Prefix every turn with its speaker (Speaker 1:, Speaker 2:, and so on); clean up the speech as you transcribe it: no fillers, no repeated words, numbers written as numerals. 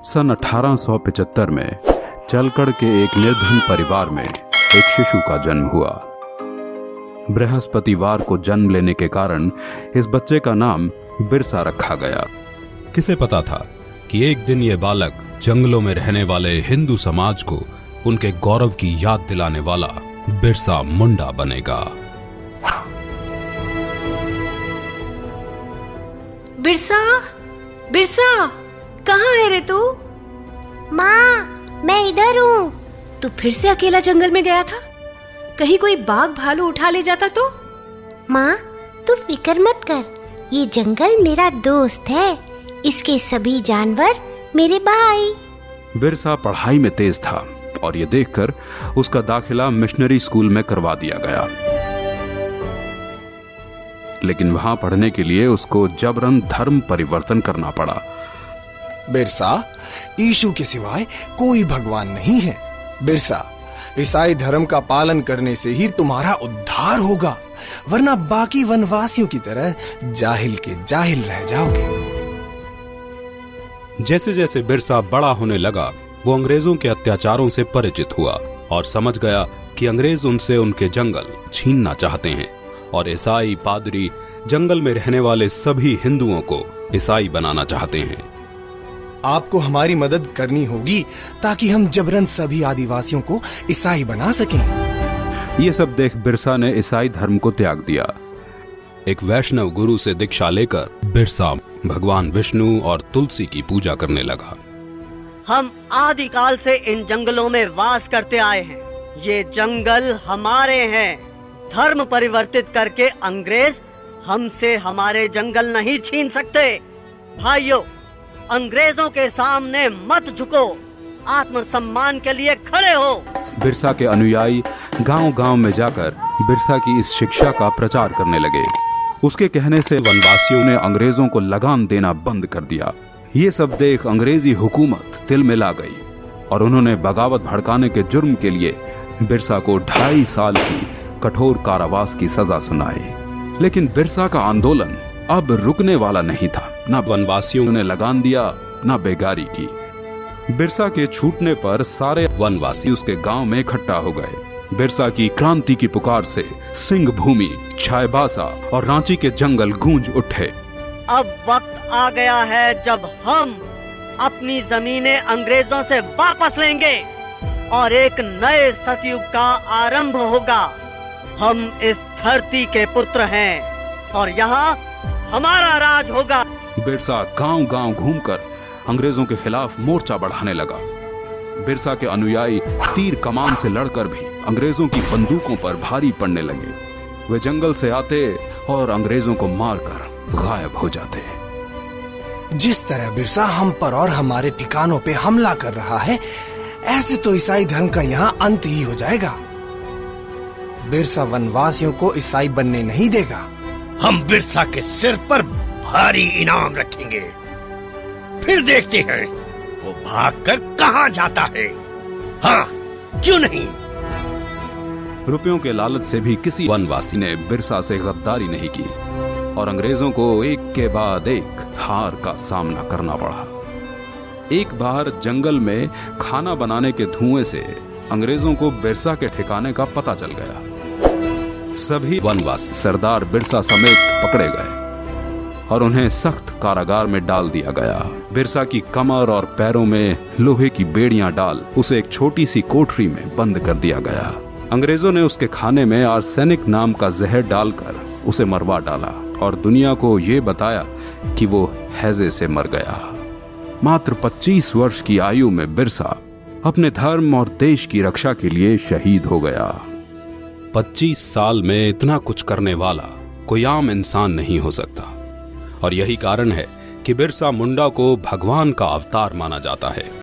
Speaker 1: सन 1875 में चलकड़ के एक निर्धन परिवार में एक शिशु का जन्म हुआ। बृहस्पतिवार को जन्म लेने के कारण इस बच्चे का नाम बिरसा रखा गया।
Speaker 2: किसे पता था कि एक दिन यह बालक जंगलों में रहने वाले हिंदू समाज को उनके गौरव की याद दिलाने वाला बिरसा मुंडा बनेगा।
Speaker 3: बिरसा, बिरसा, कहाँ है रे तू?
Speaker 4: माँ, मैं इधर हूँ।
Speaker 3: तू फिर से अकेला जंगल में गया था? कहीं कोई बाघ भालू उठा ले जाता तो?
Speaker 4: माँ, तू फिक्र मत कर, ये जंगल मेरा दोस्त है। इसके सभी जानवर मेरे भाई।
Speaker 1: बिरसा पढ़ाई में तेज था और ये देखकर उसका दाखिला मिशनरी स्कूल में करवा दिया गया, लेकिन वहां पढ़ने के लिए उसको जबरन धर्म परिवर्तन करना पड़ा।
Speaker 5: बिरसा, यीशु के सिवाय कोई भगवान नहीं है। बिरसा, ईसाई धर्म का पालन करने से ही तुम्हारा उद्धार होगा, वरना बाकी वनवासियों की तरह जाहिल के जाहिल रह जाओगे।
Speaker 2: जैसे जैसे बिरसा बड़ा होने लगा, वो अंग्रेजों के अत्याचारों से परिचित हुआ और समझ गया कि अंग्रेज उनसे उनके जंगल छीनना चाहते हैं और ईसाई पादरी जंगल में रहने वाले सभी हिंदुओं को ईसाई बनाना चाहते हैं।
Speaker 5: आपको हमारी मदद करनी होगी ताकि हम जबरन सभी आदिवासियों को ईसाई बना सकें।
Speaker 1: ये सब देख बिरसा ने ईसाई धर्म को त्याग दिया।
Speaker 2: एक वैष्णव गुरु से दीक्षा लेकर बिरसा भगवान विष्णु और तुलसी की पूजा करने लगा।
Speaker 6: हम आदिकाल से इन जंगलों में वास करते आए हैं। ये जंगल हमारे हैं। धर्म परिवर्तित करके अंग्रेज हमसे हमारे जंगल नहीं छीन सकते। भाइयों, अंग्रेजों के सामने मत झुको, आत्मसम्मान के लिए खड़े हो।
Speaker 1: बिरसा के अनुयायी गांव-गांव में जाकर बिरसा की इस शिक्षा का प्रचार करने लगे। उसके कहने से वनवासियों ने अंग्रेजों को लगान देना बंद कर दिया। ये सब देख अंग्रेजी हुकूमत तिलमिला गई और उन्होंने बगावत भड़काने के जुर्म के लिए बिरसा को 2.5 साल की कठोर कारावास की सजा सुनाई। लेकिन बिरसा का आंदोलन अब रुकने वाला नहीं था। न वनवासियों ने लगान दिया, न बेगारी की। बिरसा के छूटने पर सारे वनवासी उसके गांव में इकट्ठा हो गए। बिरसा की क्रांति की पुकार से सिंह भूमि, चाईबासा और रांची के जंगल गूंज उठे।
Speaker 6: अब वक्त आ गया है जब हम अपनी जमीनें अंग्रेजों से वापस लेंगे और एक नए सतयुग का आरंभ होगा। हम इस धरती के पुत्र हैं और यहाँ हमारा राज होगा।
Speaker 1: बिरसा गांव-गांव घूमकर अंग्रेजों के खिलाफ मोर्चा बढ़ाने लगा। बिरसा के अनुयायी तीर कमान से लड़कर भी अंग्रेजों की बंदूकों पर भारी पड़ने लगे। वे जंगल से आते और अंग्रेजों को मारकर गायब हो जाते।
Speaker 5: जिस तरह बिरसा हम पर और हमारे ठिकानों पे हमला कर रहा है, ऐसे तो ईसाई धर्म का यहाँ अंत ही हो जाएगा। बिरसा वनवासियों को ईसाई बनने नहीं देगा।
Speaker 7: हम बिरसा के सिर पर भारी इनाम रखेंगे, फिर देखते हैं वो भागकर कहाँ जाता है। हाँ, क्यों नहीं?
Speaker 1: रुपयों के लालच से भी किसी वनवासी ने बिरसा से गद्दारी नहीं की और अंग्रेजों को एक के बाद एक हार का सामना करना पड़ा। एक बार जंगल में खाना बनाने के धुएं से अंग्रेजों को बिरसा के ठिकाने का पता चल गया। सभी वनवासी सरदार बिरसा समेत पकड़े गए और उन्हें सख्त कारागार में डाल दिया गया। बिरसा की कमर और पैरों में लोहे की बेड़ियां डाल उसे एक छोटी सी कोठरी में बंद कर दिया गया। अंग्रेजों ने उसके खाने में आर्सेनिक नाम का जहर डालकर उसे मरवा डाला और दुनिया को ये बताया कि वो हैजे से मर गया। मात्र 25 वर्ष की आयु में बिरसा अपने धर्म और देश की रक्षा के लिए शहीद हो गया।
Speaker 2: 25 साल में इतना कुछ करने वाला कोई आम इंसान नहीं हो सकता और यही कारण है कि बिरसा मुंडा को भगवान का अवतार माना जाता है।